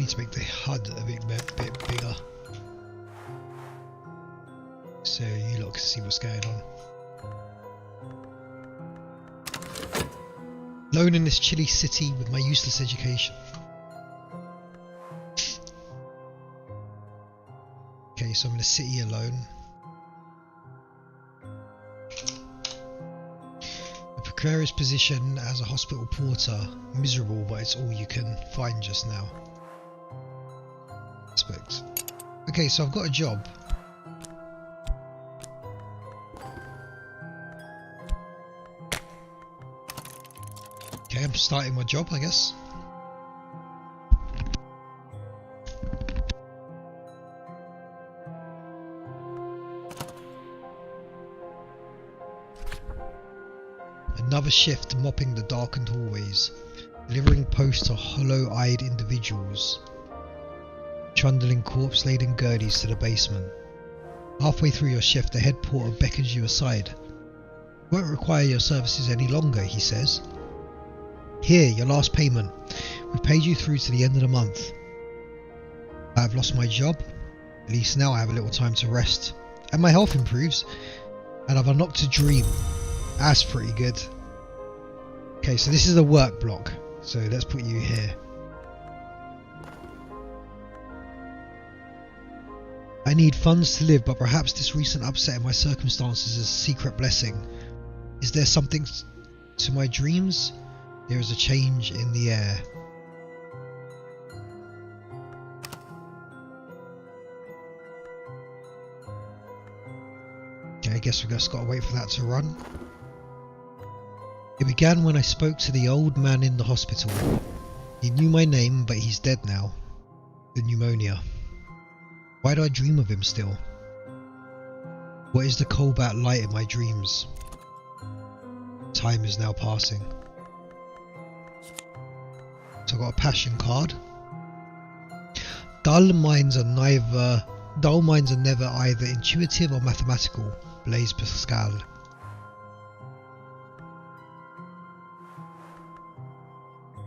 need to make the HUD a bit bigger, so you lot can see what's going on. Alone in this chilly city with my useless education. Okay, so I'm in a city alone. A precarious position as a hospital porter. Miserable, but it's all you can find just now. Respect. Okay, so I've got a job. Okay, I'm starting my job, I guess. Another shift mopping the darkened hallways, delivering posts to hollow-eyed individuals, trundling corpse-laden gurneys to the basement. Halfway through your shift, the head porter beckons you aside. Won't require your services any longer, he says. Here, your last payment. We've paid you through to the end of the month. I have lost my job. At least now I have a little time to rest. And my health improves. And I've unlocked a dream. That's pretty good. Okay, so this is the work block. So let's put you here. I need funds to live, but perhaps this recent upset in my circumstances is a secret blessing. Is there something to my dreams? There is a change in the air. Okay, I guess we just gotta wait for that to run. It began when I spoke to the old man in the hospital. He knew my name, but he's dead now. The pneumonia. Why do I dream of him still? What is the cobalt light in my dreams? Time is now passing. So I got a passion card. Dull minds are never either intuitive or mathematical. Blaise Pascal.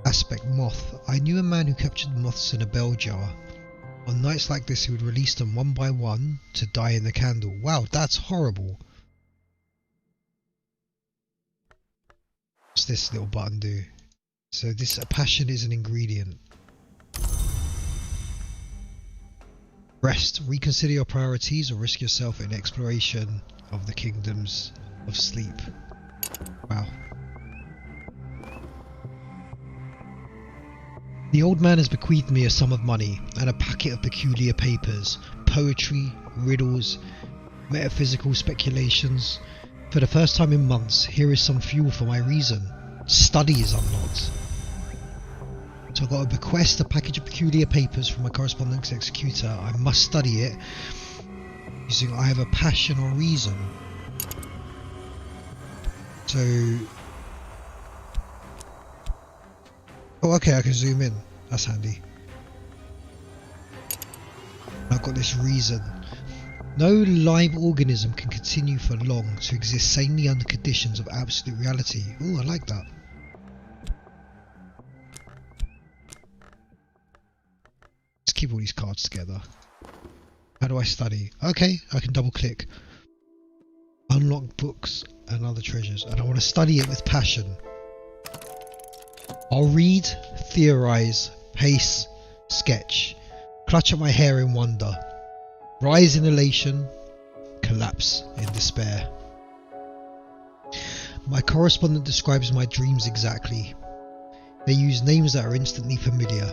Aspect moth. I knew a man who captured moths in a bell jar. On nights like this he would release them one by one to die in the candle. Wow, that's horrible. What's this little button do? So this passion is an ingredient. Rest. Reconsider your priorities or risk yourself in exploration of the kingdoms of sleep. Wow. The old man has bequeathed me a sum of money and a packet of peculiar papers, poetry, riddles, metaphysical speculations. For the first time in months, here is some fuel for my reason. Study is unlocked. So I got a bequest, a package of peculiar papers from my correspondence executor. I must study it using I have a passion or reason. So... oh, okay, I can zoom in. That's handy. I've got this reason. No live organism can continue for long to exist sanely under conditions of absolute reality. Ooh, I like that. Let's keep all these cards together. How do I study? Okay, I can double click. Unlock books and other treasures. And I want to study it with passion. I'll read, theorise, pace, sketch, clutch at my hair in wonder, rise in elation, collapse in despair. My correspondent describes my dreams exactly. They use names that are instantly familiar.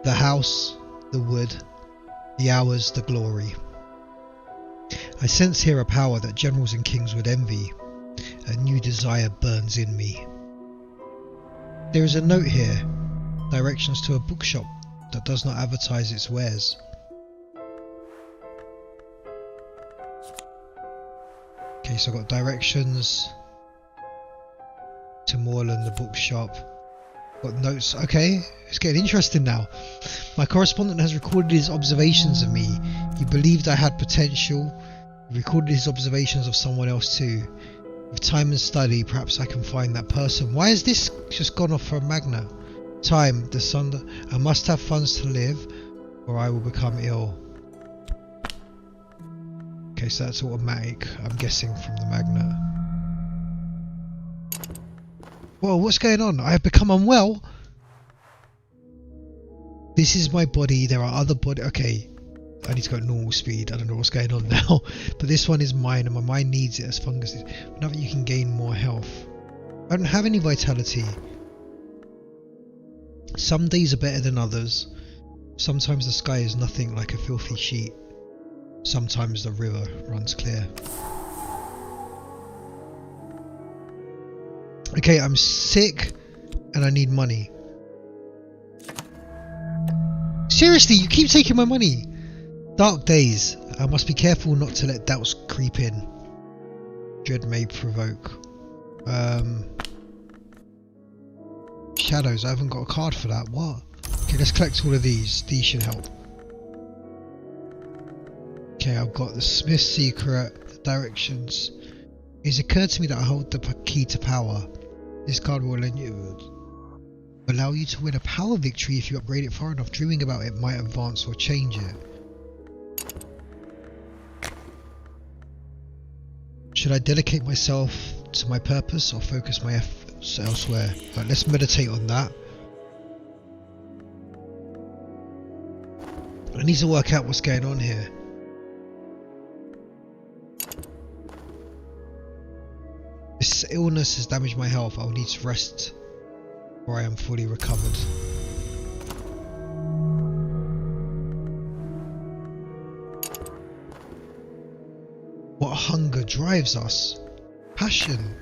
The house, the wood, the hours, the glory. I sense here a power that generals and kings would envy. A new desire burns in me. There is a note here, directions to a bookshop that does not advertise its wares. Okay, so I've got directions to Moorland, the bookshop. Got notes. Okay, it's getting interesting now. My correspondent has recorded his observations of me. He believed I had potential. He recorded his observations of someone else too. With time and study, perhaps I can find that person. Why has this just gone off for a magnet? Time, the sun. I must have funds to live, or I will become ill. Okay, so that's automatic, I'm guessing, from the magnet. Whoa, what's going on? I have become unwell? This is my body, there are other body. Okay, I need to go at normal speed. I don't know what's going on now. But this one is mine and my mind needs it as fungus is. Now that you can gain more health. I don't have any vitality. Some days are better than others. Sometimes the sky is nothing like a filthy sheet. Sometimes the river runs clear. Okay, I'm sick and I need money. Seriously, you keep taking my money. Dark days. I must be careful not to let doubts creep in. Dread may provoke. Shadows. I haven't got a card for that. What? Okay, let's collect all of these. These should help. Okay, I've got the Smith's Secret, the directions. It's occurred to me that I hold the key to power. This card will allow you to win a power victory if you upgrade it far enough. Dreaming about it might advance or change it. Should I dedicate myself to my purpose or focus my efforts elsewhere? Right, let's meditate on that. I need to work out what's going on here. This illness has damaged my health. I will need to rest before I am fully recovered. What hunger drives us? Passion.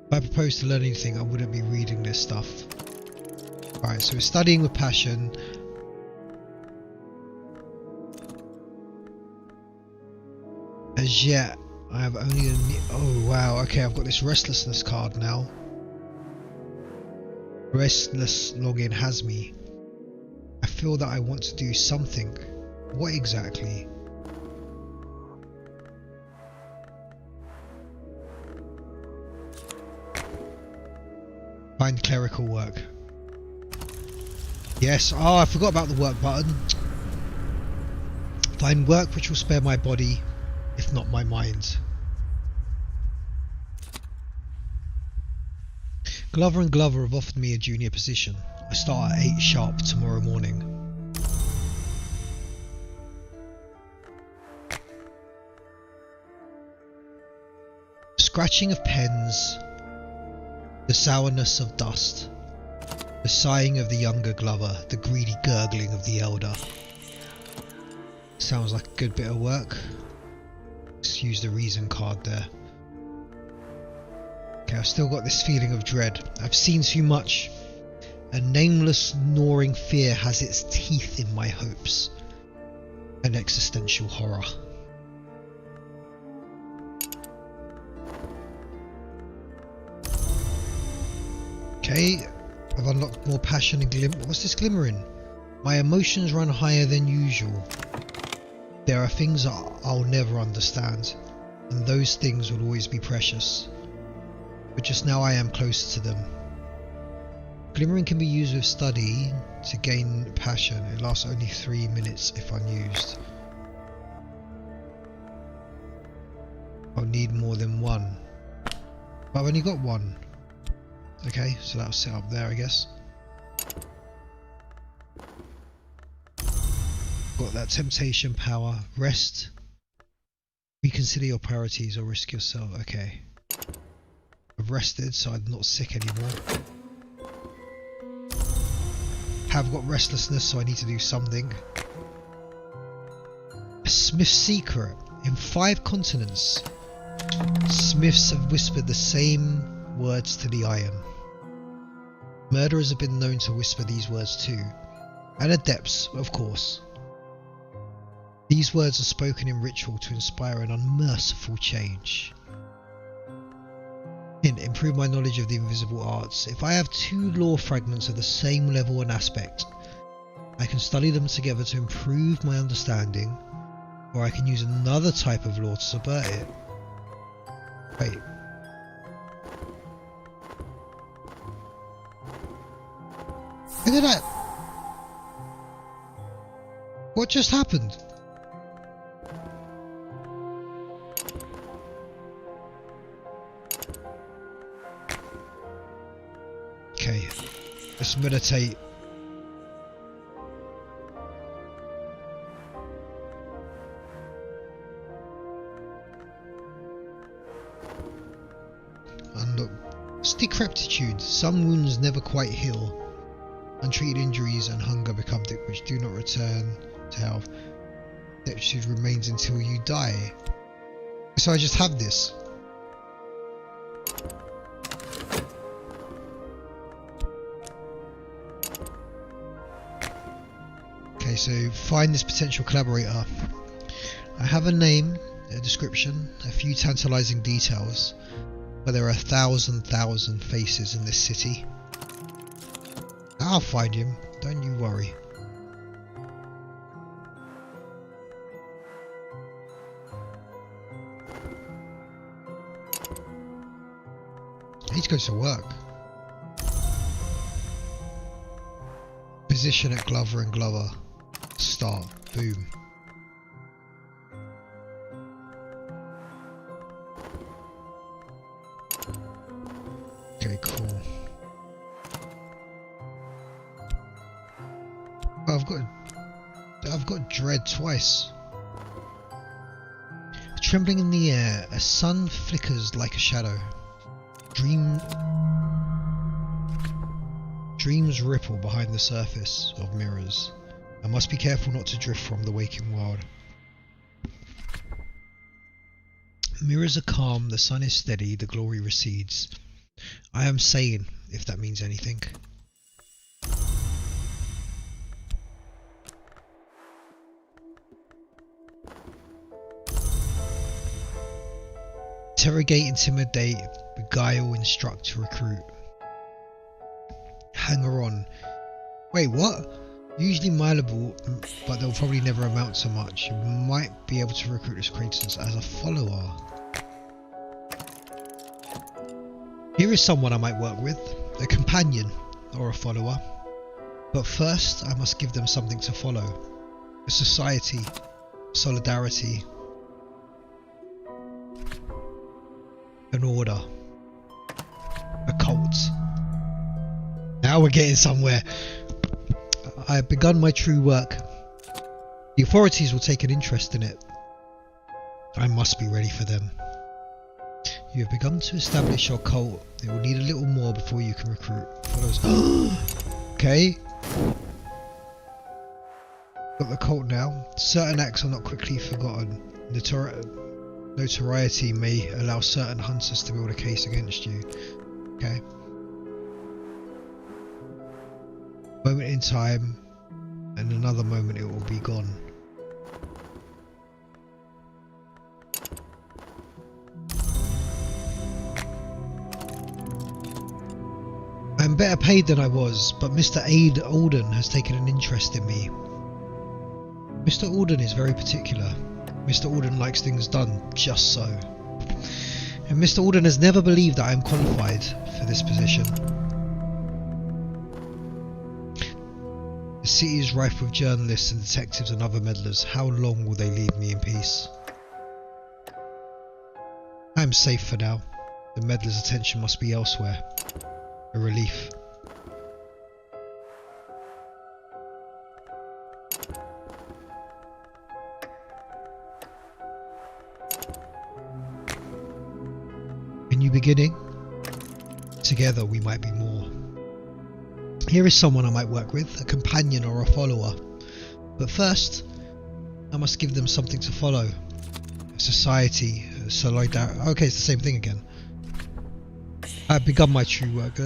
If I proposed to learn anything, I wouldn't be reading this stuff. Alright, so we're studying with passion. As yet, I have only oh wow, okay, I've got this restlessness card now. Restless login has me. I feel that I want to do something. What exactly? Find clerical work. Yes, oh, I forgot about the work button. Find work which will spare my body, if not my mind. Glover and Glover have offered me a junior position. I start at 8 sharp tomorrow morning. Scratching of pens, the sourness of dust, the sighing of the younger Glover, the greedy gurgling of the elder. Sounds like a good bit of work. Let's use the reason card there. Okay, I've still got this feeling of dread. I've seen too much. A nameless, gnawing fear has its teeth in my hopes. An existential horror. Okay, I've unlocked more passion and glimmer. What's this glimmering? My emotions run higher than usual. There are things I'll never understand, and those things will always be precious. But just now I am closer to them. Glimmering can be used with study to gain passion. It lasts only 3 minutes if unused. I'll need more than one. But I've only got one. Okay, so that'll sit up there, I guess. Got that temptation power. Rest. Reconsider your priorities or risk yourself. Okay. I've rested, so I'm not sick anymore. Have got restlessness, so I need to do something. A Smith's Secret. In 5 continents, Smiths have whispered the same words to the iron. Murderers have been known to whisper these words too. At adepts, of course. These words are spoken in ritual to inspire an unmerciful change. Hint, improve my knowledge of the invisible arts. If I have 2 lore fragments of the same level and aspect, I can study them together to improve my understanding, or I can use another type of lore to subvert it. Wait. Look at that! What just happened? Okay, let's meditate. And look, it's decrepitude. Some wounds never quite heal. Untreated injuries and hunger become which do not return to health. Decrepitude remains until you die. So I just have this. Okay, so find this potential collaborator. I have a name, a description, a few tantalizing details, but there are 1,000 faces in this city. I'll find him, don't you worry. I need to go to work. Position at Glover and Glover. Start. Boom. Okay, cool. I've got dread twice. Trembling in the air, a sun flickers like a shadow. Dreams ripple behind the surface of mirrors. I must be careful not to drift from the waking world. Mirrors are calm, the sun is steady, the glory recedes. I am sane, if that means anything. Interrogate, intimidate, beguile, instruct, recruit. Hanger on. Wait, what? Usually malleable, but they'll probably never amount to much. You might be able to recruit this acquaintance as a follower. Here is someone I might work with, a companion or a follower. But first I must give them something to follow. A society, solidarity, an order, a cult. Now we're getting somewhere. I have begun my true work. The authorities will take an interest in it. I must be ready for them. You have begun to establish your cult. It will need a little more before you can recruit followers. Okay. Got the cult now. Certain acts are not quickly forgotten. Notoriety may allow certain hunters to build a case against you. Okay. Moment in time, and another moment it will be gone. I'm better paid than I was, but Mr. Aid Alden has taken an interest in me. Mr. Alden is very particular. Mr. Alden likes things done just so. And Mr. Alden has never believed that I am qualified for this position. The city is rife with journalists and detectives and other meddlers. How long will they leave me in peace? I am safe for now. The meddlers' attention must be elsewhere. A relief. A new beginning? Together we might be more. Here is someone I might work with, a companion or a follower. But first, I must give them something to follow. A society, a solidarity. Okay, it's the same thing again. I've begun my true work.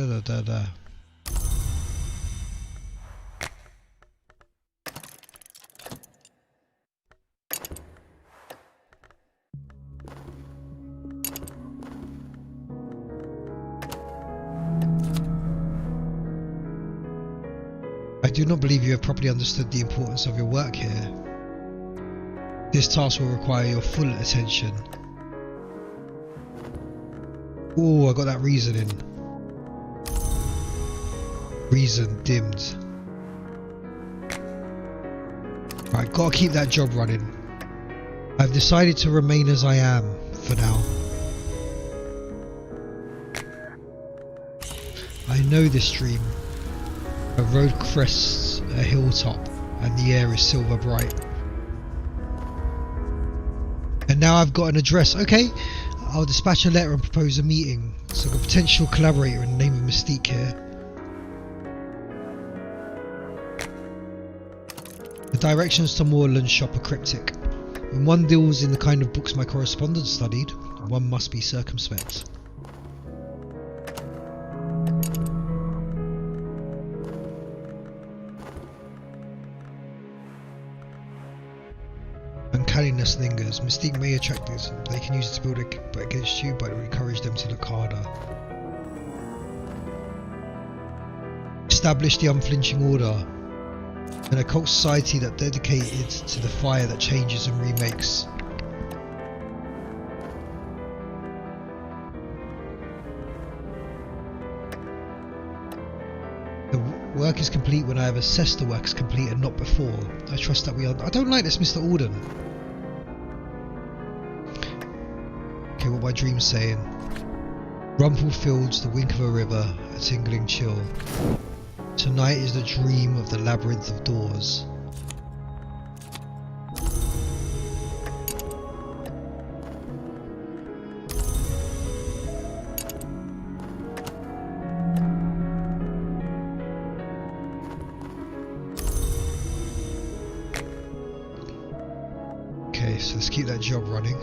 I do not believe you have properly understood the importance of your work here. This task will require your full attention. Oh, I got that reason in. Reason dimmed. Right, gotta keep that job running. I've decided to remain as I am for now. I know this dream. A road crests a hilltop and the air is silver bright. And now I've got an address. Okay, I'll dispatch a letter and propose a meeting. So I've got a potential collaborator in the name of Mystique here. The directions to Moorland's shop are cryptic. When one deals in the kind of books my correspondent studied, one must be circumspect. Uncanniness lingers. Mystique may attract this. They can use it to build it against you, but it will encourage them to look harder. Establish the unflinching order. An occult society that dedicated to the fire that changes and remakes. The work is complete when I have assessed the work is complete and not before. I trust that we are... I don't like this, Mr. Alden. Okay, what my dream's saying. Rumpled fields, the wink of a river, a tingling chill. Tonight is the dream of the labyrinth of doors. Okay, so let's keep that job running.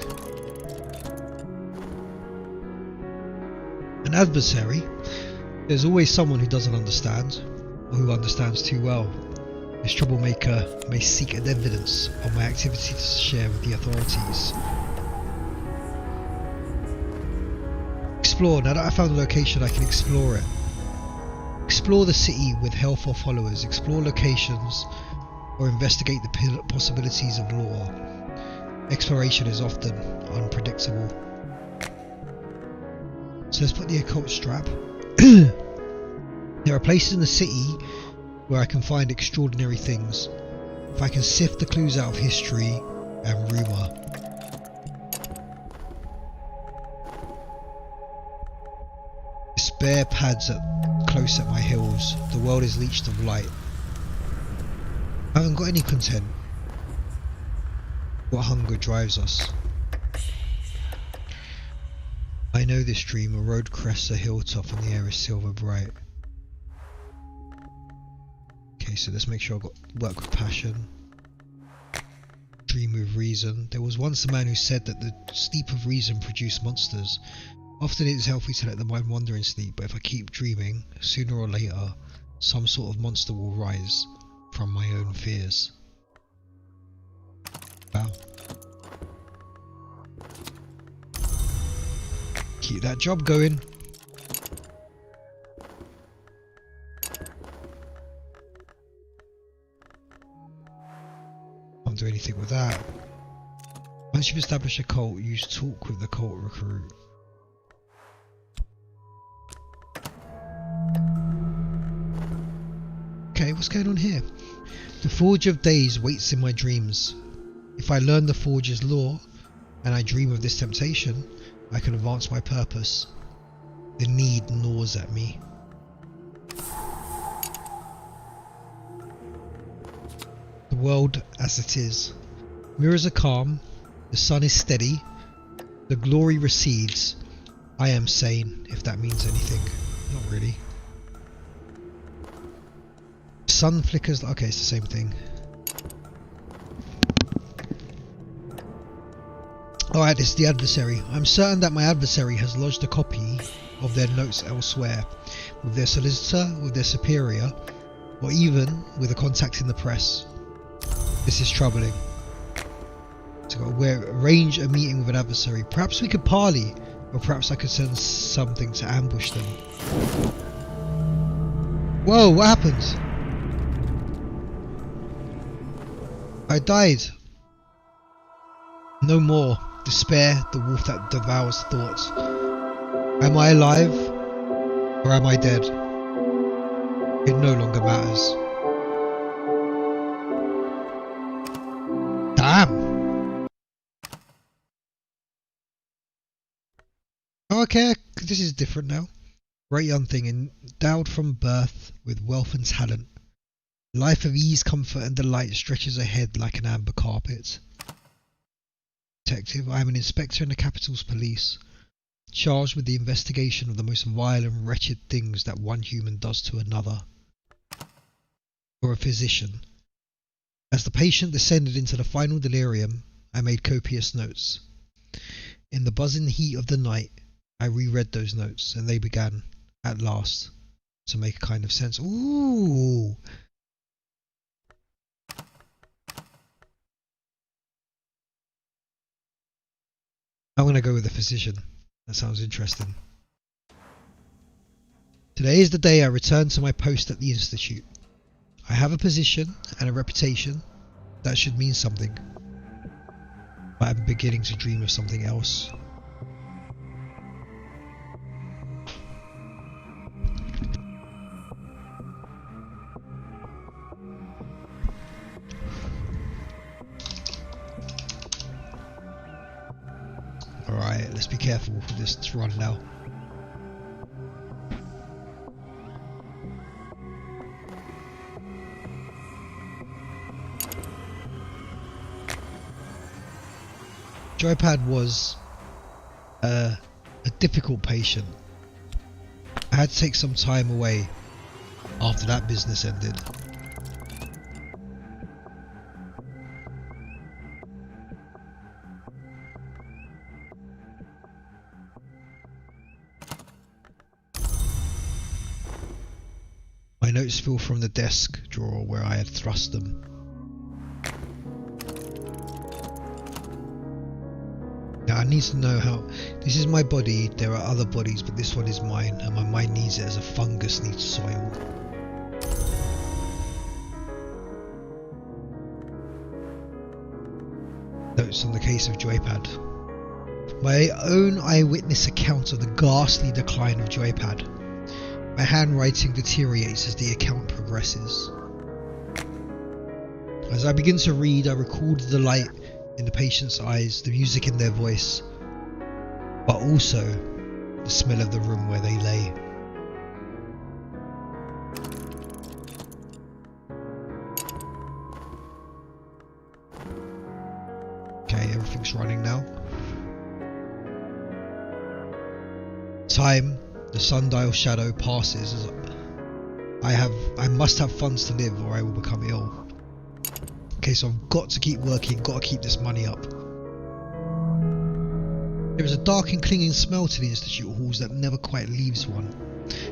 An adversary. There's always someone who doesn't understand. Or who understands too well. This troublemaker may seek evidence on my activity to share with the authorities. Explore. Now that I found a location, I can explore it. Explore the city with help or followers. Explore locations or investigate the possibilities of lore. Exploration is often unpredictable. So let's put the occult strap. There are places in the city where I can find extraordinary things, if I can sift the clues out of history and rumour. Despair pads close at my heels. The world is leached of light. I haven't got any content. What hunger drives us? I know this dream. A road crests a hilltop and the air is silver bright. Okay, so let's make sure I've got work with passion. Dream with reason. There was once a man who said that the sleep of reason produced monsters. Often it is healthy to let the mind wander in sleep, but if I keep dreaming, sooner or later, some sort of monster will rise from my own fears. Wow. Keep that job going. Can't do anything with that. Once you've established a cult, use talk with the cult recruit. Okay, what's going on here? The Forge of Days waits in my dreams. If I learn the Forge's lore, and I dream of this temptation, I can advance my purpose. The need gnaws at me. The world as it is. Mirrors are calm, the sun is steady, the glory recedes. I am sane, if that means anything. Not really. Sun flickers, okay, it's the same thing. Alright, this is the adversary. I'm certain that my adversary has lodged a copy of their notes elsewhere, with their solicitor, with their superior, or even with a contact in the press. This is troubling. So we'll arrange a meeting with an adversary. Perhaps we could parley, or perhaps I could send something to ambush them. Whoa, what happened? I died. No more. Despair, the wolf that devours thoughts. Am I alive? Or am I dead? It no longer matters. Oh, okay, this is different now. Great young thing, endowed from birth with wealth and talent. Life of ease, comfort and delight stretches ahead like an amber carpet. Detective, I am an inspector in the Capital's police, charged with the investigation of the most vile and wretched things that one human does to another. For a physician. As the patient descended into the final delirium, I made copious notes. In the buzzing heat of the night, I reread those notes, and they began, at last, to make a kind of sense. Ooh! I'm going to go with the physician. That sounds interesting. Today is the day I return to my post at the Institute. I have a position and a reputation. That should mean something. But I'm beginning to dream of something else. Alright, let's be careful with this run now. Joypad was a difficult patient. I had to take some time away after that business ended. My notes fell from the desk drawer where I had thrust them. Now I need to know how... This is my body, there are other bodies, but this one is mine, and my mind needs it as a fungus needs soil. Notes on the case of Joypad. My own eyewitness account of the ghastly decline of Joypad. My handwriting deteriorates as the account progresses. As I begin to read, I recall the light in the patient's eyes, the music in their voice, but also the smell of the room where they lay. Okay, everything's running now. Time, the sundial shadow passes as I must have funds to live or I will become ill. Okay, so I've got to keep working, got to keep this money up. There is a dark and clinging smell to the Institute halls that never quite leaves one.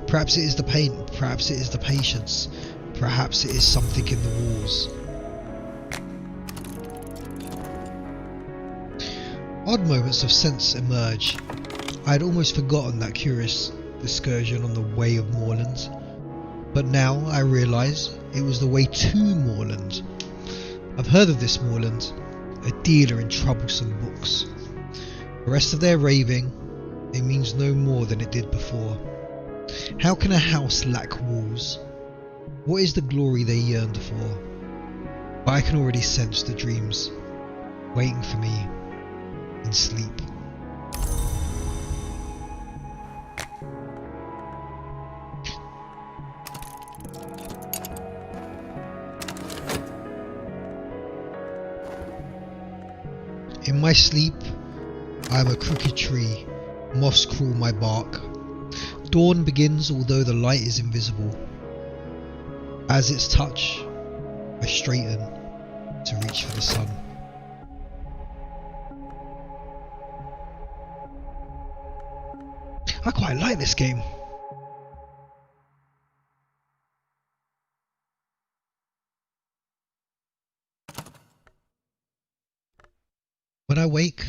Perhaps it is the paint, perhaps it is the patients, perhaps it is something in the walls. Odd moments of sense emerge. I had almost forgotten that curious excursion on the way of Moorland, but now I realise it was the way to Moorland. I've heard of this Moorland, a dealer in troublesome books. The rest of their raving, it means no more than it did before. How can a house lack walls? What is the glory they yearned for? But I can already sense the dreams waiting for me in sleep. In my sleep, I am a crooked tree, moths crawl my bark. Dawn begins although the light is invisible. As its touch, I straighten to reach for the sun. I quite like this game. When I wake,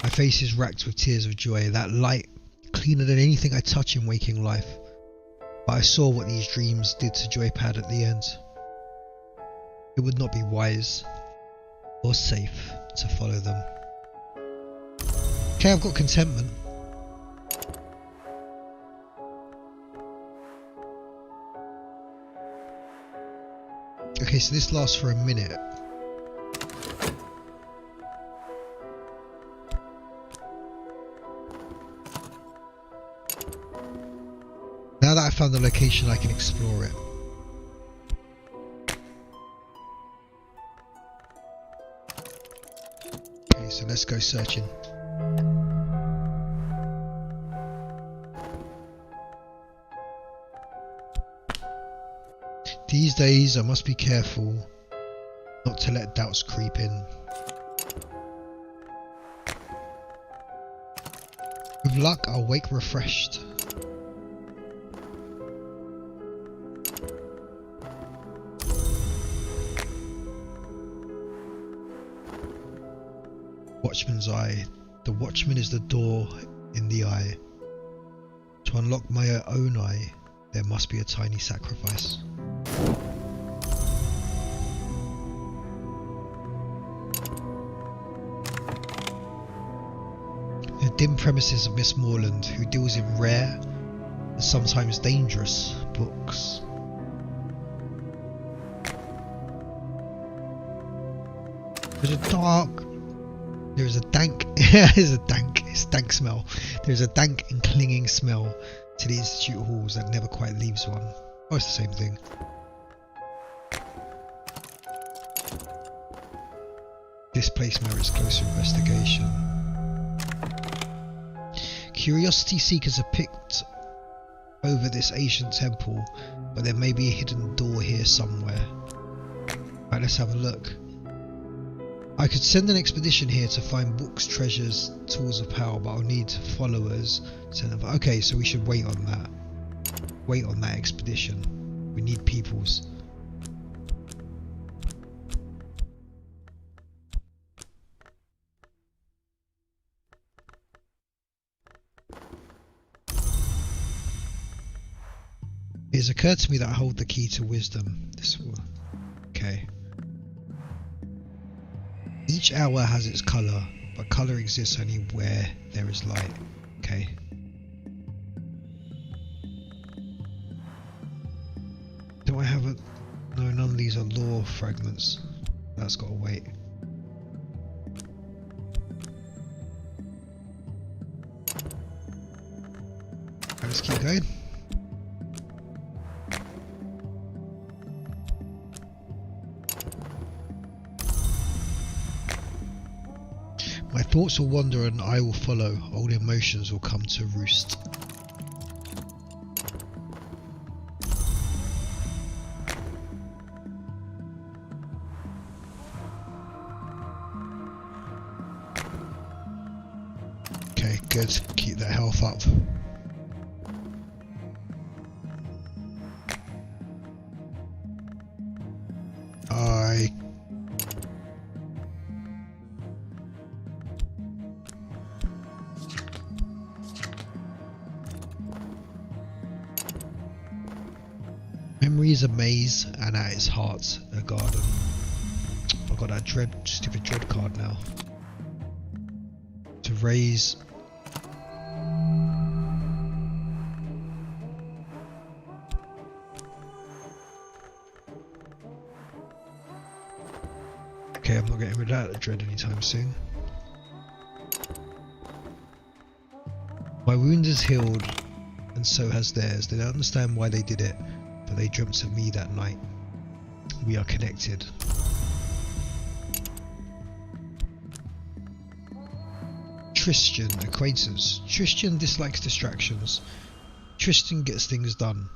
my face is racked with tears of joy, that light cleaner than anything I touch in waking life. But I saw what these dreams did to Joypad at the end. It would not be wise or safe to follow them. Okay, I've got contentment. Okay, so this lasts for a minute. now that I found the location, I can explore it. Okay, so let's go searching. These days I must be careful not to let doubts creep in. With luck, I'll wake refreshed. Watchman's Eye. The watchman is the door in the eye. To unlock my own eye, there must be a tiny sacrifice. The dim premises of Miss Morland, who deals in rare and sometimes dangerous books. There's a dark, there is a dank, it's dank smell. There's a dank and clinging smell to the Institute halls that never quite leaves one. Oh, it's the same thing. This place merits closer investigation. Curiosity seekers have picked over this ancient temple, but there may be a hidden door here somewhere. Right, let's have a look. I could send an expedition here to find books, treasures, tools of power, but I'll need followers. Okay, so we should wait on that. Wait on that expedition. We need peoples. It has occurred to me that I hold the key to wisdom. This will... Okay. Each hour has its colour, but colour exists only where there is light. Okay. Do I have a... No, none of these are lore fragments. That's got to wait. Right, let's keep going. My thoughts will wander and I will follow. Old emotions will come to roost. Okay, good. Keep that health up. Memory is a maze, and at its heart, a garden. I've got that stupid dread card now. To raise... Okay, I'm not getting rid of that dread anytime soon. My wound is healed, and so has theirs. They don't understand why they did it, but they dreamt of me that night. We are connected. Tristan, acquaintance. Tristan dislikes distractions. Tristan gets things done.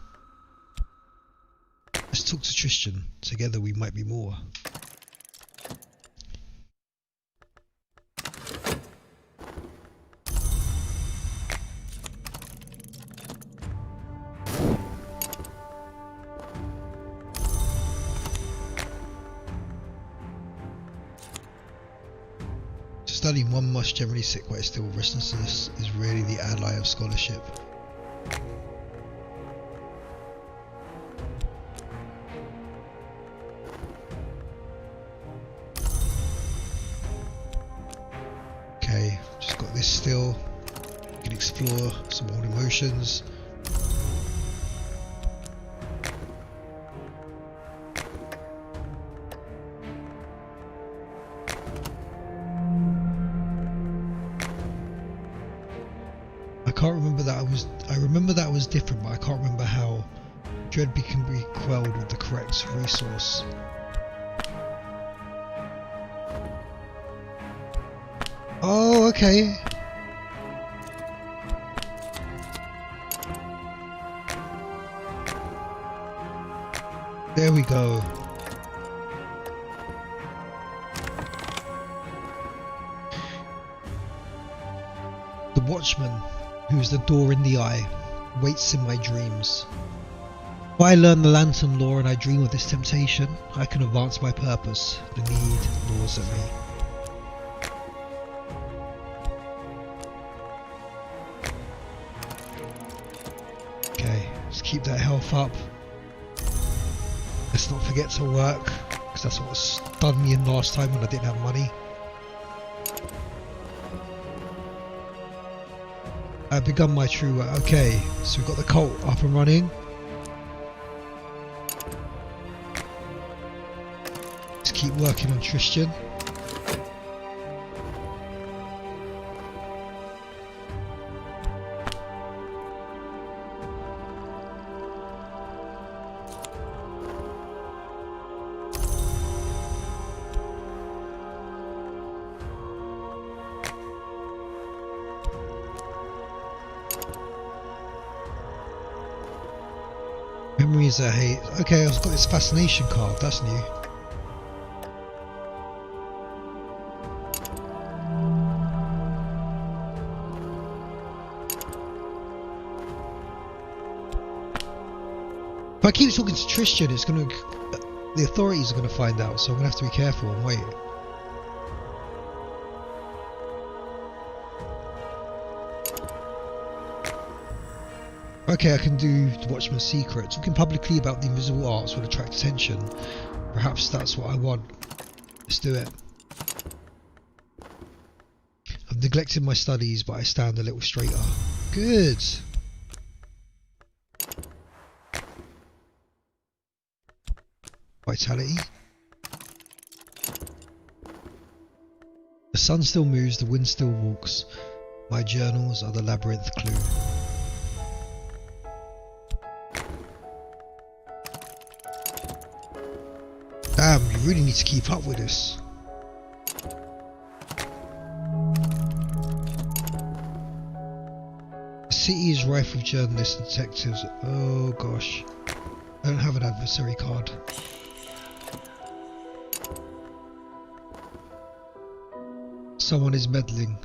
Let's talk to Tristan. Together we might be more. Studying one must generally sit quite still. Restlessness is really the ally of scholarship. Okay, just got this still. We can explore some old emotions. I can't remember that I remember that was different, but I can't remember how dread can be quelled with the correct resource. Oh, okay. There we go. The watchman, who is the door in the eye, waits in my dreams. If I learn the lantern lore and I dream of this temptation, I can advance my purpose. The need gnaws at me. Okay, let's keep that health up. Let's not forget to work, because that's what stunned me in last time when I didn't have money. I've begun my true work. Okay, so we've got the cult up and running. Let's keep working on Tristan. Memories I hate. Okay, I've got this fascination card, that's new. If I keep talking to Tristan, it's gonna... the authorities are gonna find out, so I'm gonna have to be careful and wait. Okay, I can do the Watchman's Secret. Talking publicly about the invisible arts will attract attention. Perhaps that's what I want. Let's do it. I've neglected my studies, but I stand a little straighter. Good. Vitality. The sun still moves, the wind still walks. My journals are the labyrinth clue. Damn, you really need to keep up with this. The city is rife with journalists and detectives. Oh gosh. I don't have an adversary card. Someone is meddling.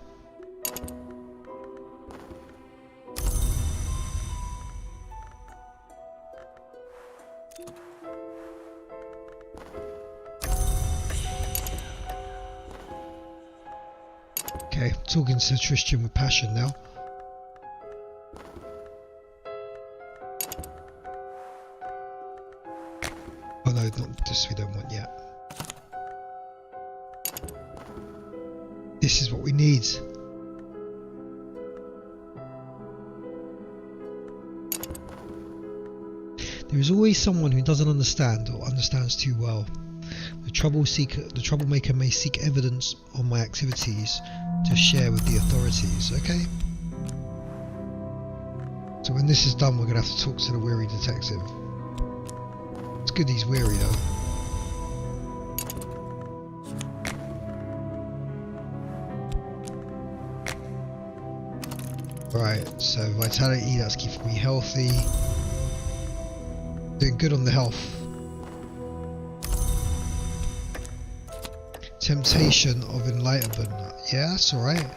Okay, talking to Tristan with passion now. Oh no, not this we don't want yet. This is what we need. There is always someone who doesn't understand or understands too well. The troublemaker may seek evidence on my activities to share with the authorities, okay? So when this is done, we're going to have to talk to the weary detective. It's good he's weary though. Right, so vitality, that's keeping me healthy. Doing good on the health. Temptation of enlightenment. Yeah, that's alright.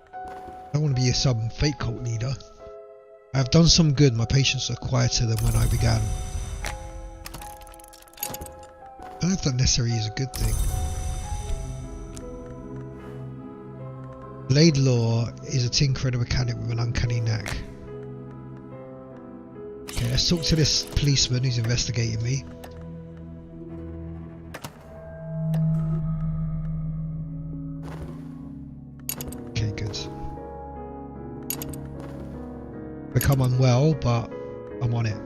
I don't want to be some fake cult leader. I have done some good. My patients are quieter than when I began. I don't know if that necessarily is a good thing. Laidlaw is a tinker and a mechanic with an uncanny knack. Okay, let's talk to this policeman who's investigating me. Okay, good. Become unwell, but I'm on it.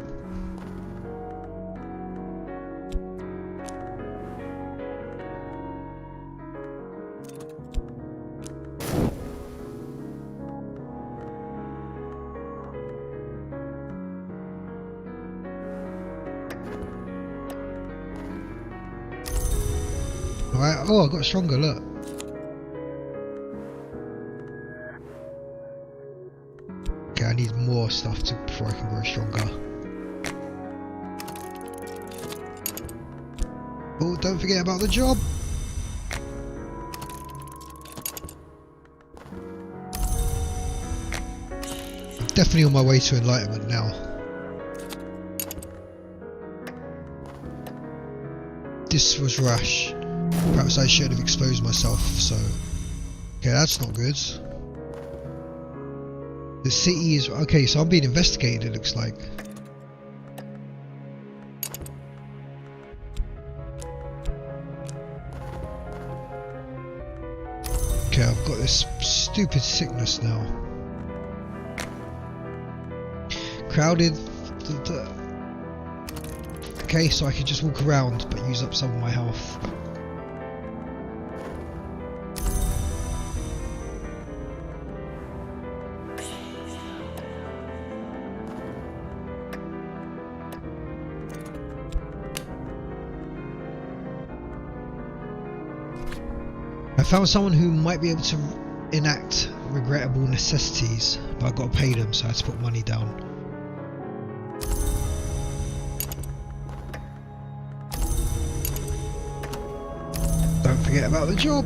Alright, oh, I got stronger, look. Okay, I need more stuff before I can grow stronger. Oh, don't forget about the job. I'm definitely on my way to enlightenment now. This was rash. Perhaps I should have exposed myself, so... Okay, that's not good. The city is... Okay, so I'm being investigated, it looks like. Okay, I've got this stupid sickness now. Crowded... Okay, so I can just walk around, but use up some of my health. I found someone who might be able to enact regrettable necessities, but I've got to pay them, so I had to put money down. Don't forget about the job.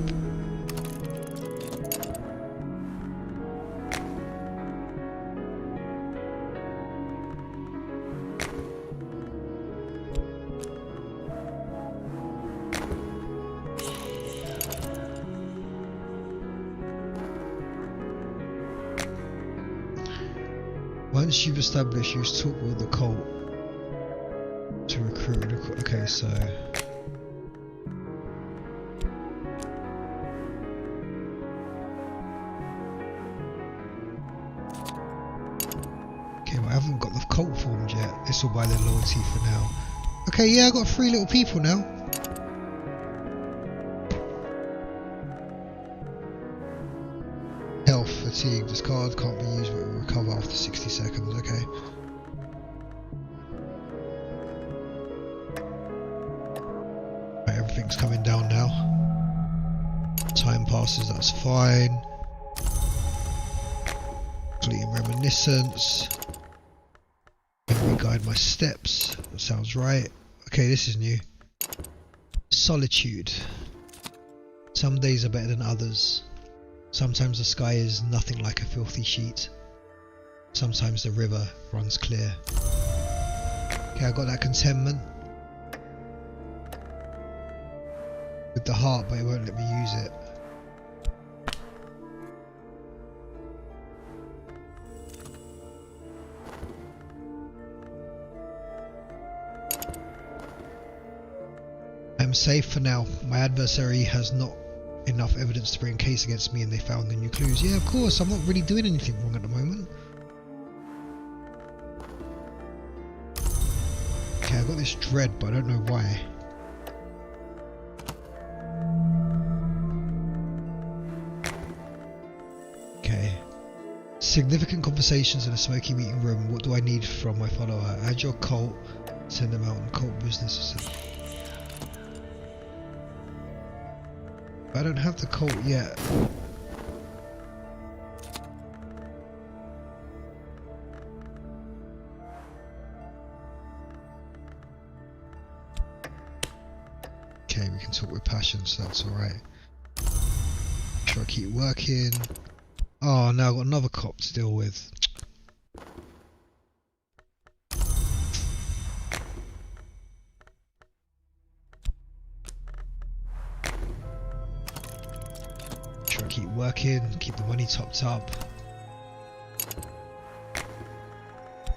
Once you've established, use talk with the cult to recruit. Okay, so okay, well, I haven't got the cult formed yet. This will buy their loyalty for now. Okay, yeah, I got 3 little people now. Health, fatigue, this card can't be used but will recover after 60 seconds, okay. Right, everything's coming down now. Time passes, that's fine. Fleeting reminiscence. Guide my steps, that sounds right. Okay, this is new. Solitude. Some days are better than others. Sometimes the sky is nothing like a filthy sheet. Sometimes the river runs clear. Okay, I got that contentment with the heart, but it won't let me use it. I'm safe for now. My adversary has not enough evidence to bring a case against me, and they found the new clues. Yeah, of course, I'm not really doing anything wrong at the moment. Okay, I got this dread, but I don't know why. Okay. Significant conversations in a smoky meeting room. What do I need from my follower? Add your cult, send them out on cult business. I don't have the cult yet. Okay, we can talk with passion, so that's alright. Sure, I keep working. Oh, now I've got another cop to deal with. Keep working, keep the money topped up.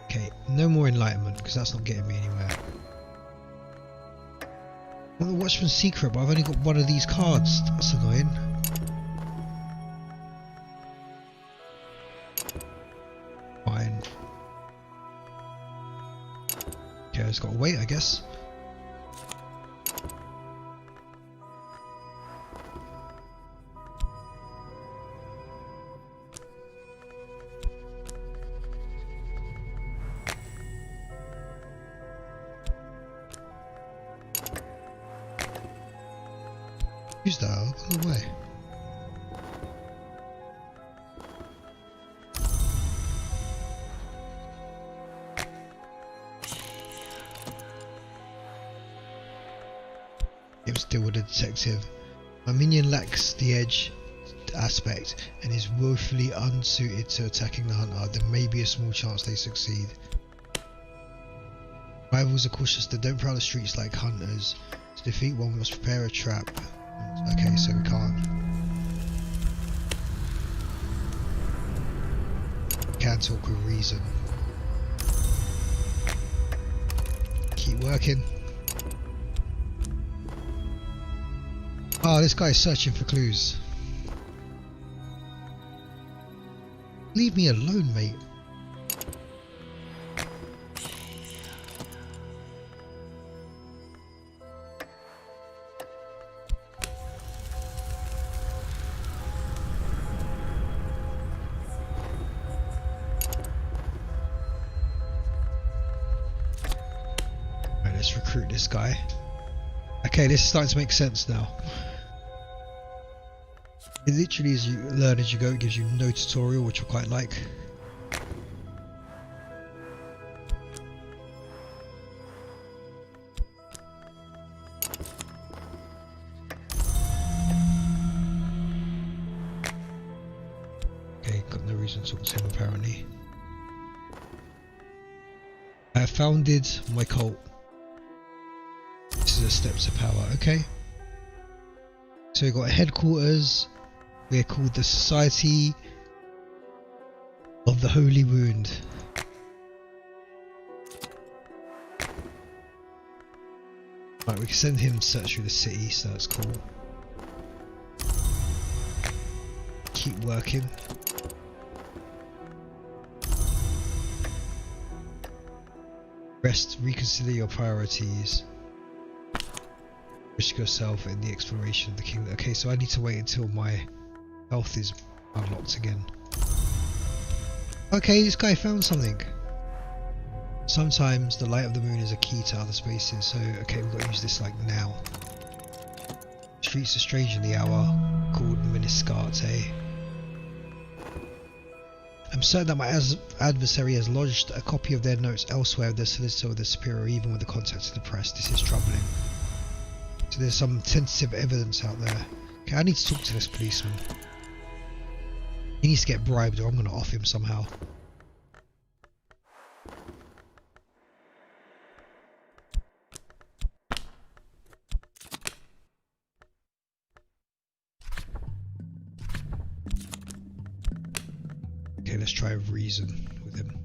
Okay, no more enlightenment because that's not getting me anywhere. I want the Watchman's Secret, but I've only got one of these cards. That's annoying. Fine. Okay, I just gotta wait, I guess. Who's that? I'll go away. I'm still with a detective. My minion lacks the edge aspect and is woefully unsuited to attacking the hunter. There may be a small chance they succeed. Rivals are cautious. They don't prowl the streets like hunters. To defeat one, we must prepare a trap. Okay, so we can't. Can't talk with reason. Keep working. Oh, this guy's searching for clues. Leave me alone, mate. Right, let's recruit this guy. Okay, this is starting to make sense now. It literally, as you learn as you go, it gives you no tutorial, which I quite like. Okay, got no reason to talk to him apparently. I have founded my cult. This is a step to power, okay? So we've got a headquarters. We're called the Society of the Holy Wound. Right, we can send him to search through the city, so that's cool. Keep working. Rest, reconsider your priorities. Risk yourself in the exploration of the kingdom. Okay, so I need to wait until my health is unlocked again. Okay, this guy found something. Sometimes the light of the moon is a key to other spaces, so okay, we've got to use this like now. Streets are strange in the hour, called Miniscate. I'm certain that my adversary has lodged a copy of their notes elsewhere with the solicitor or the superior, even with the contacts of the press. This is troubling. So there's some tentative evidence out there. Okay, I need to talk to this policeman. He needs to get bribed or I'm going to off him somehow. Okay, let's try reason with him.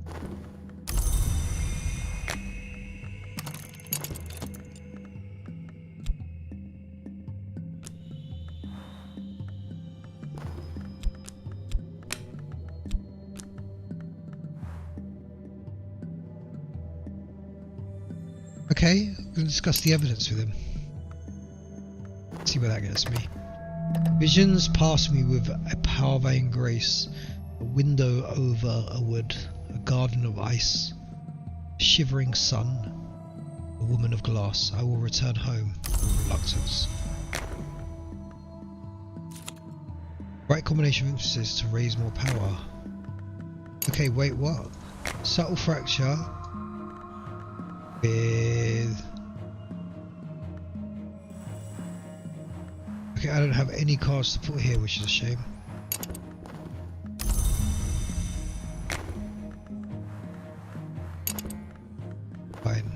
Okay, I'm going to discuss the evidence with him. See where that gets me. Visions pass me with a Parvain grace, a window over a wood, a garden of ice, a shivering sun, a woman of glass. I will return home with reluctance. Right combination of emphasis to raise more power. Okay, wait, what? Subtle fracture with... Okay, I don't have any cards to put here, which is a shame. Fine.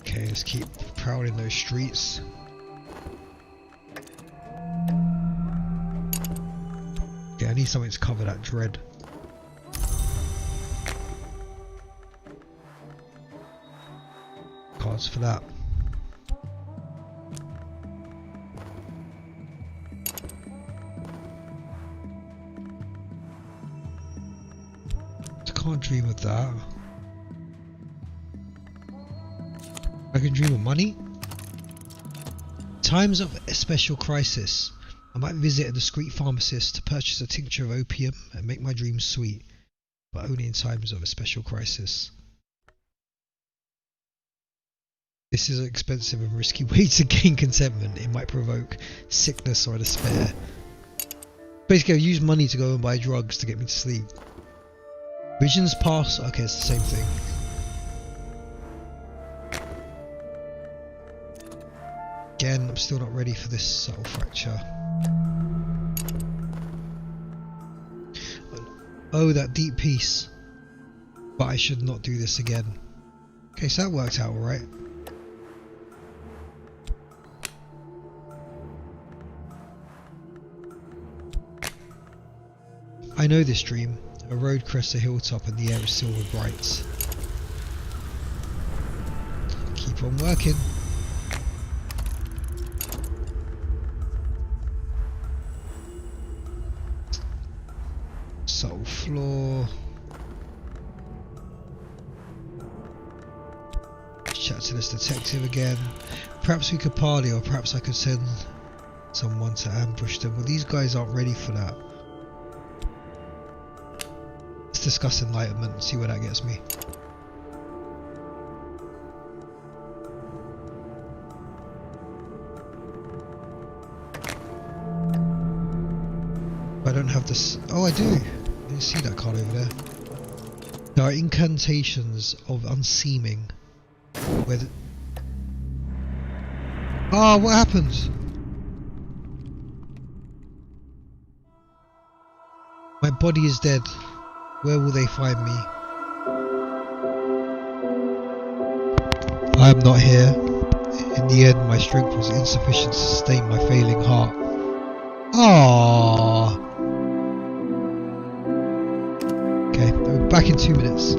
Okay, let's keep prowling those streets. Okay, I need something to cover that dread. Cards for that. I can't dream of that. I can dream of money. times of a special crisis, I might visit a discreet pharmacist to purchase a tincture of opium and make my dreams sweet, but only in times of a special crisis. This is an expensive and risky way to gain contentment. It might provoke sickness or despair. Basically, I use money to go and buy drugs to get me to sleep. Visions pass. Okay, it's the same thing. Again, I'm still not ready for this subtle fracture. Oh, that deep peace. But I should not do this again. Okay, so that worked out alright. I know this dream. A road crests a hilltop and the air is silver bright. Keep on working. Subtle floor. Chat to this detective again. Perhaps we could parley, or perhaps I could send someone to ambush them. Well, these guys aren't ready for that. Let's discuss enlightenment and see where that gets me. I don't have this. Oh, I do. I didn't see that card over there. There are incantations of unseeming. Where the... Oh, what happened? My body is dead. Where will they find me? I am not here. In the end, my strength was insufficient to sustain my failing heart. Ah. Okay, we're back in 2 minutes.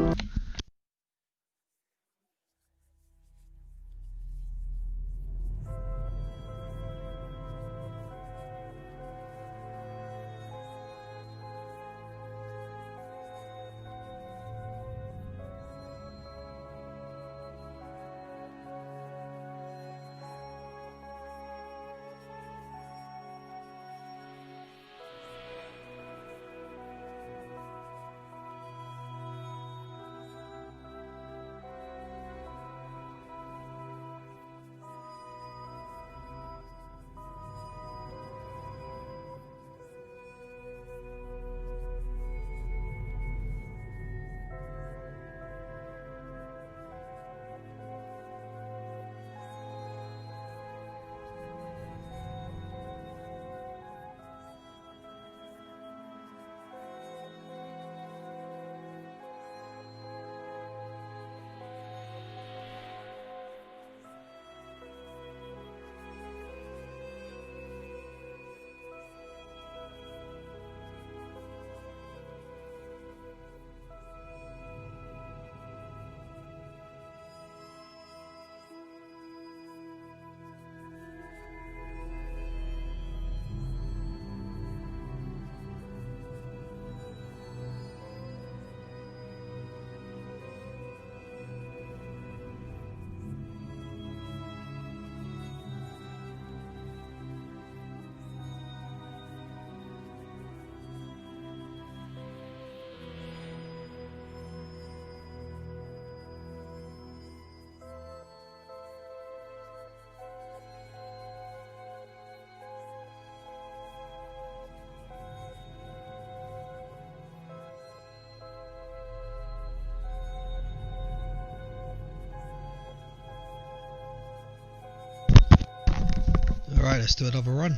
Alright, let's do another run.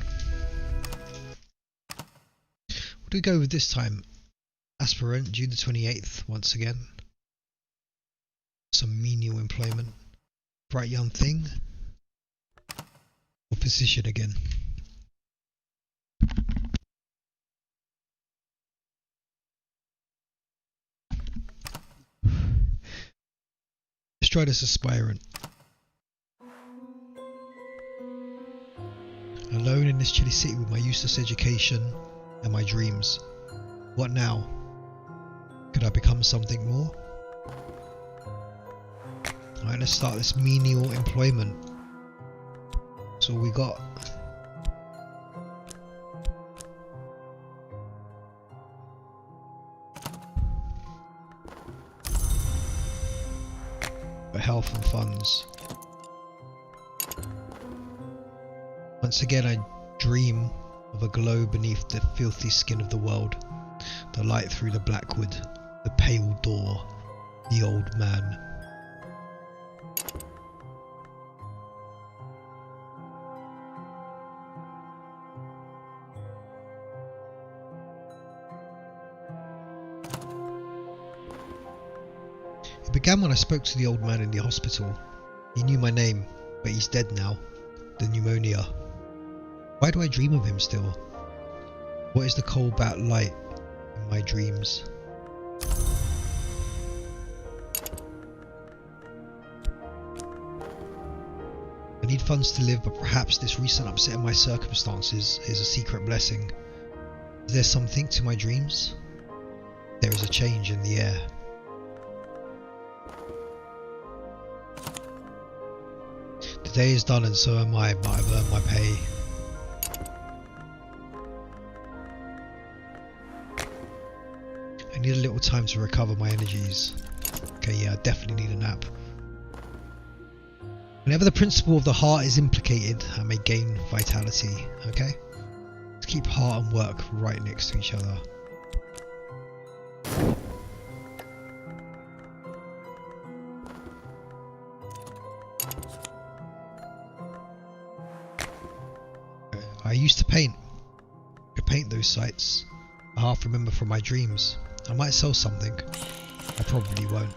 What do we go with this time? Aspirant, June the 28th, once again. Some menial employment. Bright young thing. Or physician again. Let's try this aspirant. Alone in this chilly city with my useless education and my dreams. What now? Could I become something more? Alright, let's start this menial employment. That's all we got. For health and funds. Once again I dream of a glow beneath the filthy skin of the world. The light through the black wood. The pale door. The old man. It began when I spoke to the old man in the hospital. He knew my name, but he's dead now. The pneumonia. Why do I dream of him still? What is the cold bat light in my dreams? I need funds to live, but perhaps this recent upset in my circumstances is a secret blessing. Is there something to my dreams? There is a change in the air. The day is done and so am I, but I've earned my pay. I need a little time to recover my energies. Okay, yeah, I definitely need a nap. Whenever the principle of the heart is implicated, I may gain vitality, okay? Let's keep heart and work right next to each other. I used to paint. I paint those sights. I half remember from my dreams. I might sell something. I probably won't.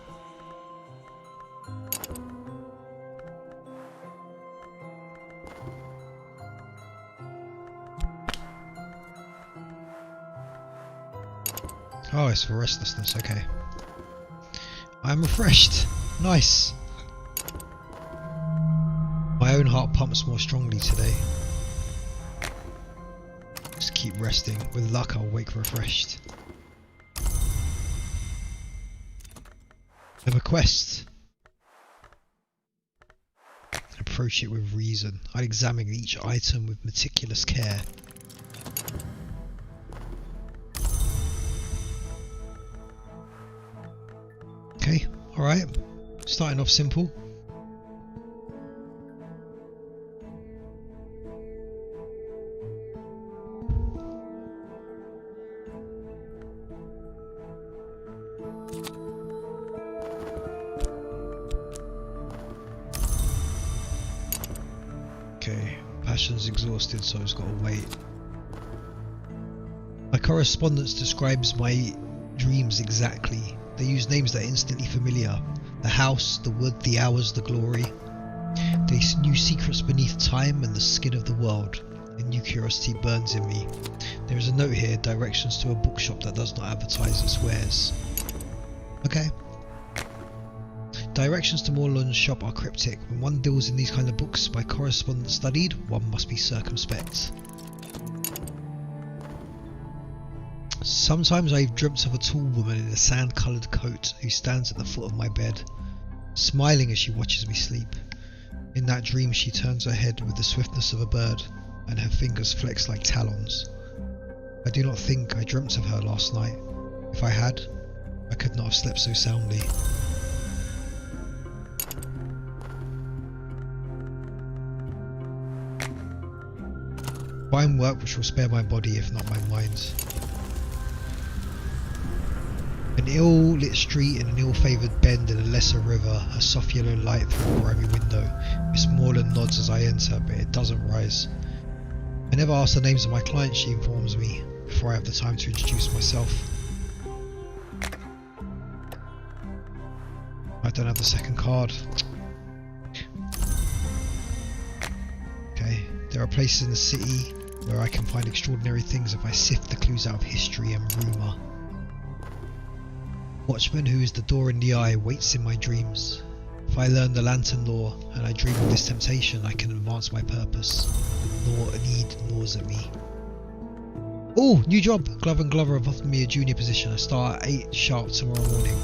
Oh, it's for restlessness, okay. I'm refreshed. Nice. My own heart pumps more strongly today. Just keep resting. With luck, I'll wake refreshed. I have a quest. Approach it with reason. I'd examine each item with meticulous care. Okay, alright. Starting off simple. Okay, passion's exhausted, so it's got to wait. My correspondence describes my dreams exactly. They use names that are instantly familiar. The house, the wood, the hours, the glory. They knew secrets beneath time and the skin of the world. A new curiosity burns in me. There is a note here, directions to a bookshop that does not advertise its wares. Okay. Directions to Morland's shop are cryptic. When one deals in these kind of books my correspondent studied, one must be circumspect. Sometimes I've dreamt of a tall woman in a sand-coloured coat who stands at the foot of my bed, smiling as she watches me sleep. In that dream she turns her head with the swiftness of a bird, and her fingers flex like talons. I do not think I dreamt of her last night. If I had, I could not have slept so soundly. Fine work which will spare my body if not my mind. An ill-lit street and an ill-favoured bend in a lesser river, a soft yellow light through a grimy window. Miss Morland nods as I enter, but it doesn't rise. I never ask the names of my clients, she informs me, before I have the time to introduce myself. I don't have the second card. Okay, there are places in the city where I can find extraordinary things if I sift the clues out of history and rumour. Watchman, who is the door in the eye, waits in my dreams. If I learn the lantern law and I dream of this temptation, I can advance my purpose. The need gnaws at me. Oh, new job! Glover and Glover have offered me a junior position. I start at 8 sharp tomorrow morning.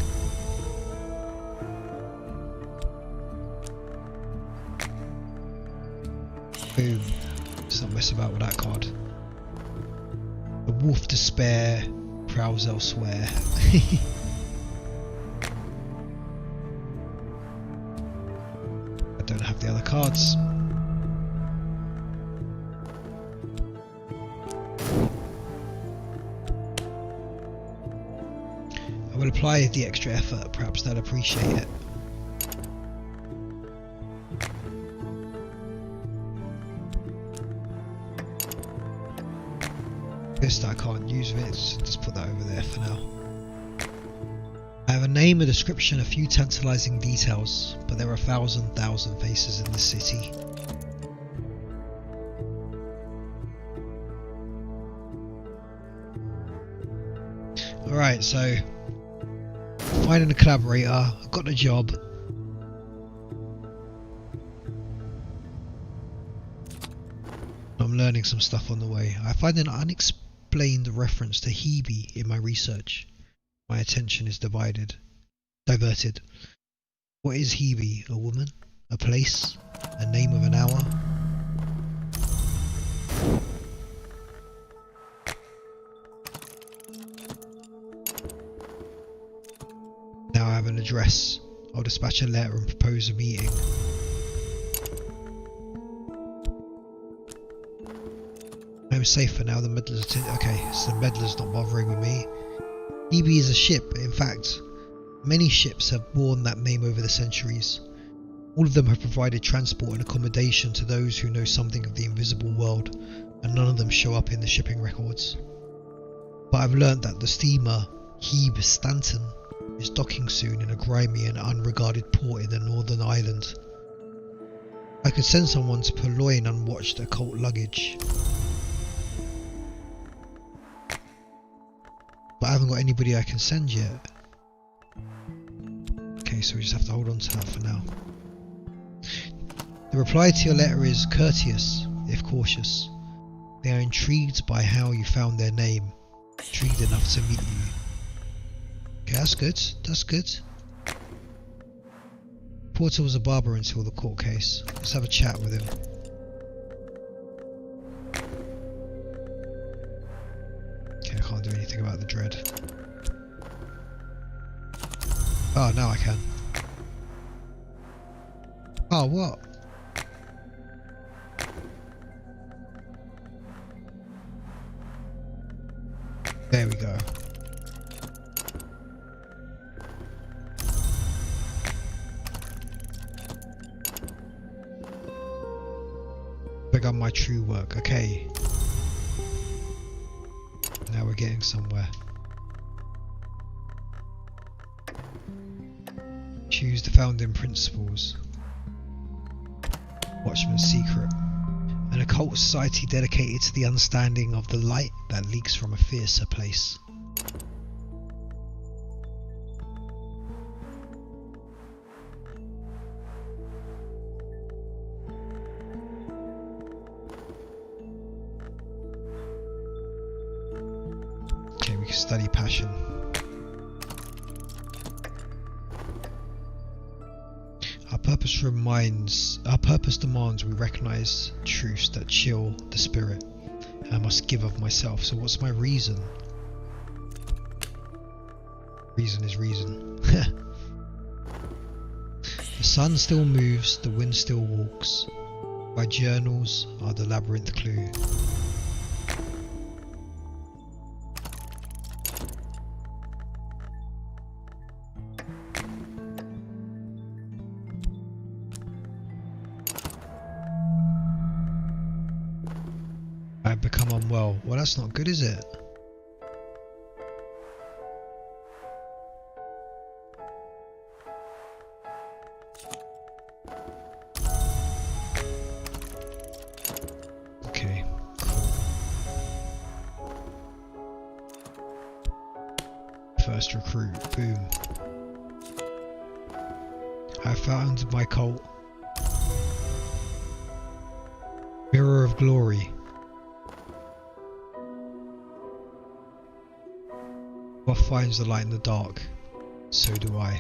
Boom. Let's not mess about with that card. The Wolf Despair prowls elsewhere. I don't have the other cards. I will apply the extra effort, perhaps they'll appreciate it. That I can't use of it, so just put that over there for now. I have a name, a description, a few tantalizing details, but there are thousand faces in the city. Alright, so finding a collaborator, I've got the job. I'm learning some stuff on the way. I find an unexplained reference to Hebe in my research. My attention is diverted. What is Hebe? A woman? A place? A name of an hour? Now I have an address. I'll dispatch a letter and propose a meeting. I'm safe for now. The meddlers okay, so the meddler's not bothering with me. Hebe is a ship. In fact, many ships have borne that name over the centuries. All of them have provided transport and accommodation to those who know something of the invisible world, and none of them show up in the shipping records. But I've learnt that the steamer Hebe Stanton is docking soon in a grimy and unregarded port in the Northern Island. I could send someone to purloin unwatched occult luggage. But I haven't got anybody I can send yet. Okay, so we just have to hold on to that for now. The reply to your letter is courteous, if cautious. They are intrigued by how you found their name, intrigued enough to meet you. Okay, that's good, that's good. Porter was a barber until the court case. Let's have a chat with him. Okay, I can't do anything about the dread. Oh, now I can. Oh, what? There we go. Begun my true work. Okay. Now we're getting somewhere. Choose the founding principles. Watchman's Secret. An occult society dedicated to the understanding of the light that leaks from a fiercer place. Okay, we can study passion. Our purpose demands we recognize truths that chill the spirit, and I must give of myself. So what's my reason? Reason is reason. The sun still moves, the wind still walks. My journals are the labyrinth clue. I've become unwell. Well, that's not good, is it? Okay, cool. First recruit, boom. I found my cult. Mirror of Glory. What finds the light in the dark, so do I.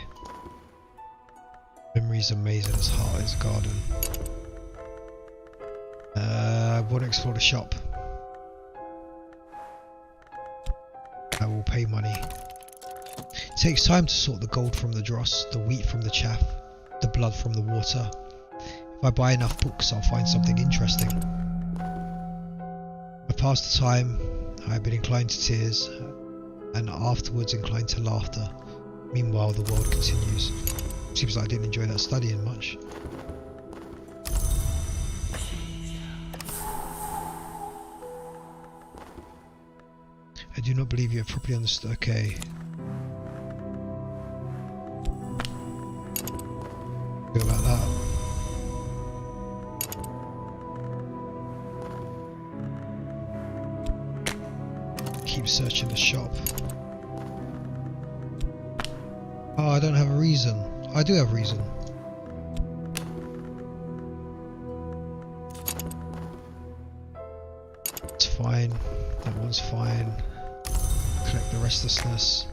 Memory's amazing, its heart is a garden. I want to explore the shop. I will pay money. It takes time to sort the gold from the dross, the wheat from the chaff, the blood from the water. If I buy enough books, I'll find something interesting. I pass the time. I have been inclined to tears, and afterwards inclined to laughter. Meanwhile, the world continues. Seems like I didn't enjoy that studying much. I do not believe you have properly understood. Okay. Go about that. Keep searching the shop. Oh, I don't have a reason. I do have a reason. It's fine. That one's fine. Collect the restlessness.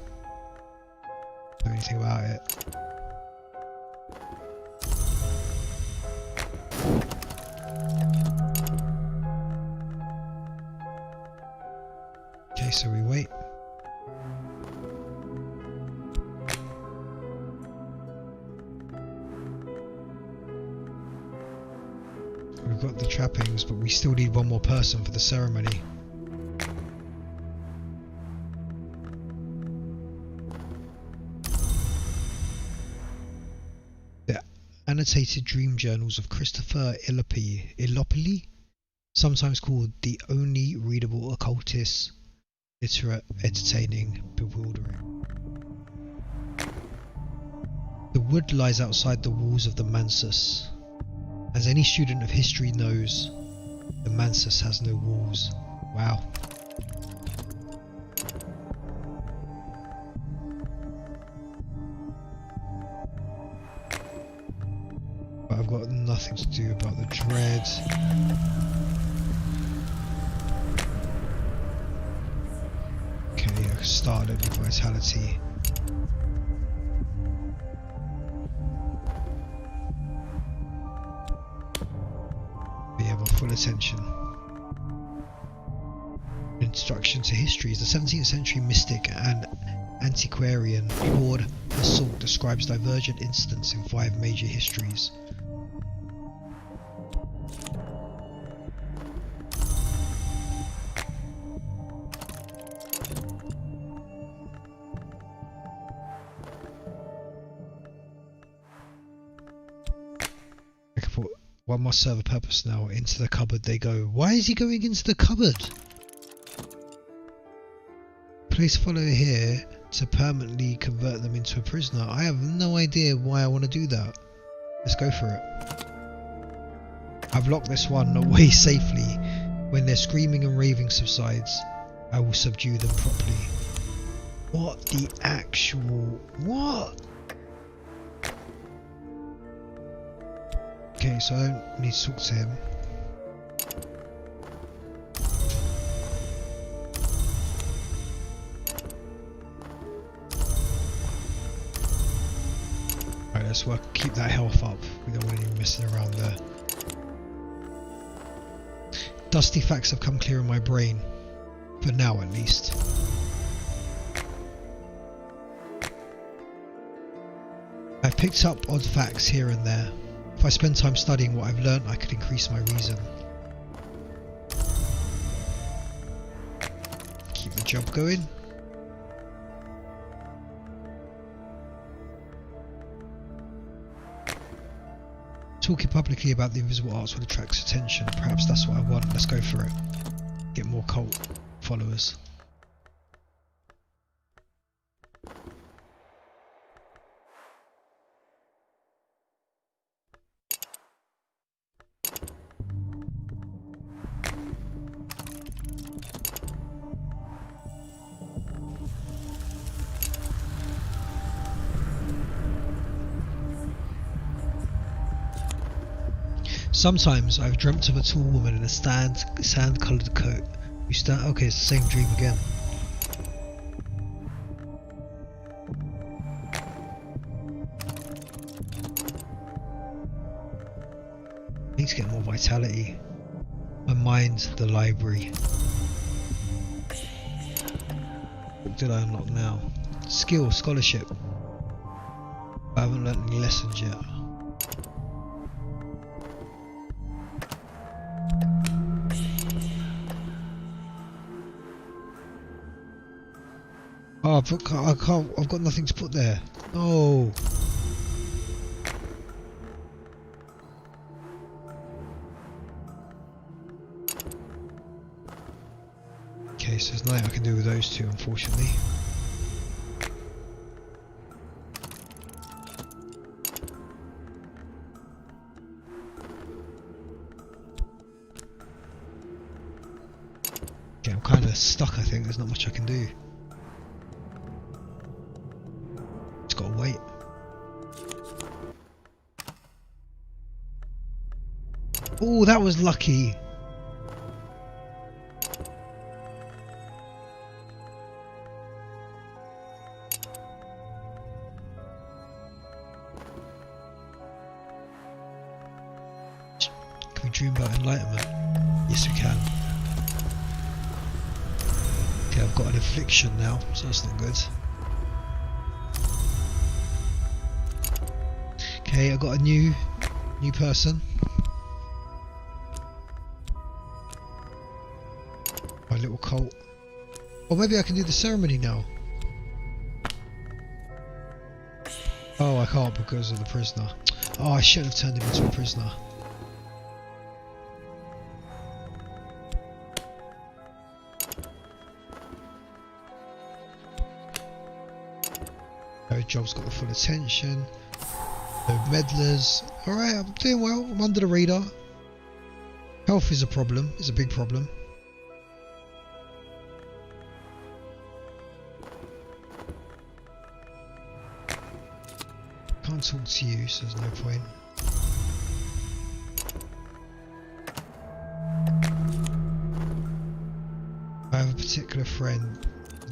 Do anything about it. Okay, so we wait. We've got the trappings, but we still need one more person for the ceremony. The annotated dream journals of Christopher Illopoli, sometimes called the only readable occultist, literate, entertaining, bewildering. The wood lies outside the walls of the Mansus. As any student of history knows, the Mansus has no walls. Wow. But I've got nothing to do about the dread. Okay, I started with vitality. Full attention. Introduction to history. The 17th century mystic and antiquarian Claude Hassel describes divergent incidents in 5 major histories. One must serve a purpose now. Into the cupboard they go. Why is he going into the cupboard? Place follower here to permanently convert them into a prisoner. I have no idea why I want to do that. Let's go for it. I've locked this one away safely. When their screaming and raving subsides, I will subdue them properly. What the actual... What? Okay, so I don't need to talk to him. Right, let's keep that health up. We don't want any messing around there. Dusty facts have come clear in my brain. For now, at least. I've picked up odd facts here and there. If I spend time studying what I've learnt, I could increase my reason. Keep the job going. Talking publicly about the invisible arts will attract attention. Perhaps that's what I want. Let's go for it. Get more cult followers. Sometimes I've dreamt of a tall woman in a sand-coloured coat. Okay, it's the same dream again. I need to get more vitality. mined the library. What did I unlock now? Skill, scholarship. I haven't learnt any lessons yet. Oh, I can't, I've got nothing to put there. No. Okay, so there's nothing I can do with those two, unfortunately. Okay, I'm kind of stuck, I think. There's not much I can do. Just gotta wait. Oh, that was lucky. Can we dream about enlightenment? Yes, we can. Okay, I've got an affliction now, so that's not good. Okay, I got a new person. My little cult. Or maybe I can do the ceremony now. Oh, I can't because of the prisoner. Oh, I should have turned him into a prisoner. No job's got the full attention. No meddlers. Alright, I'm doing well. I'm under the radar. Health is a problem. It's a big problem. Can't talk to you, so there's no point. I have a particular friend.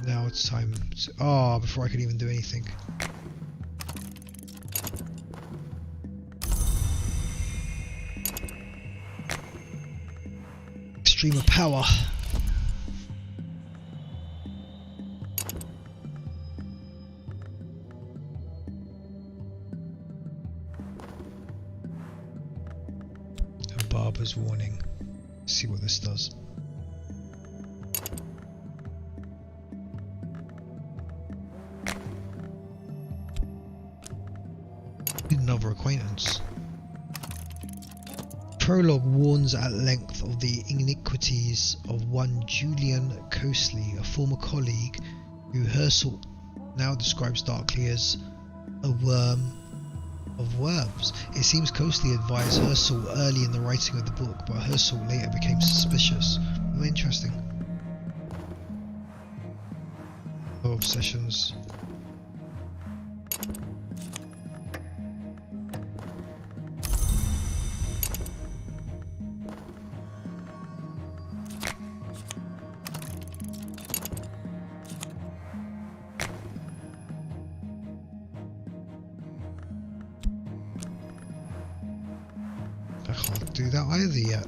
Now it's time to... Oh, before I could even do anything. Extreme of power. A barber's warning. Let's see what this does. Another acquaintance. Prologue warns at length of the iniquities of one Julian Coasley, a former colleague who Herschel now describes darkly as a worm of worms. It seems Coasley advised Herschel early in the writing of the book, but Herschel later became suspicious. Oh, interesting. Oh, obsessions. I can't do that either yet.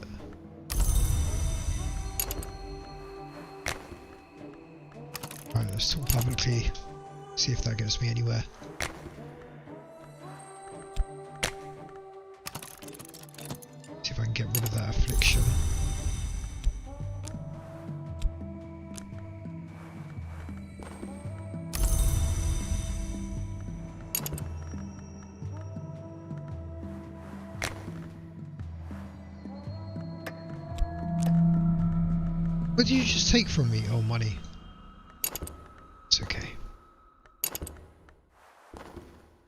Right, let's talk publicly, see if that gets me anywhere. See if I can get rid of that affliction. What did you just take from me? Oh, money. It's okay.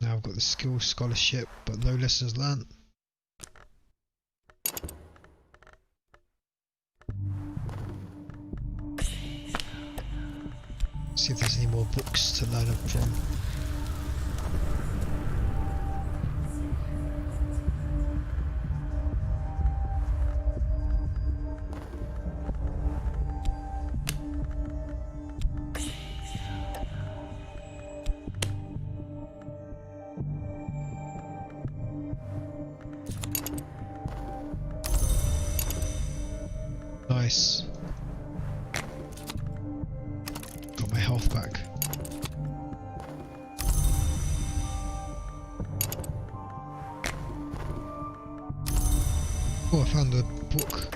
Now I've got the skill scholarship, but no lessons learnt. See if there's any more books to learn from. health back. Oh, I found the book.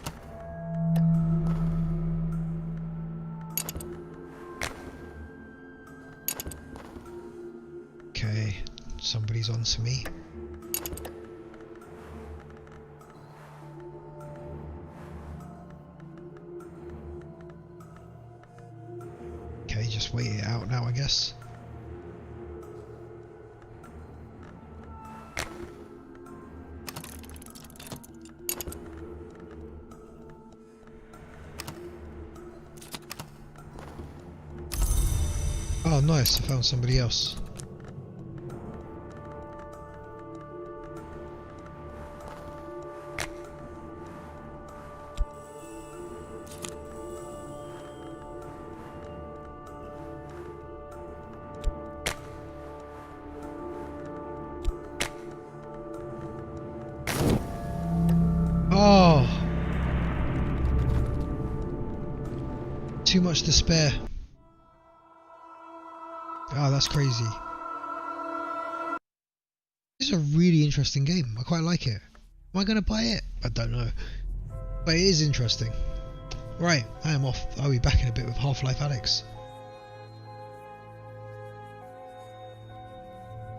Okay, somebody's on to me. Okay, just wait it out now, I guess. Oh, nice, I found somebody else. Oh! Too much despair. Oh, that's crazy. This is a really interesting game. I quite like it. Am I going to buy it? I don't know. But it is interesting. Right, I am off. I'll be back in a bit with Half-Life Alyx.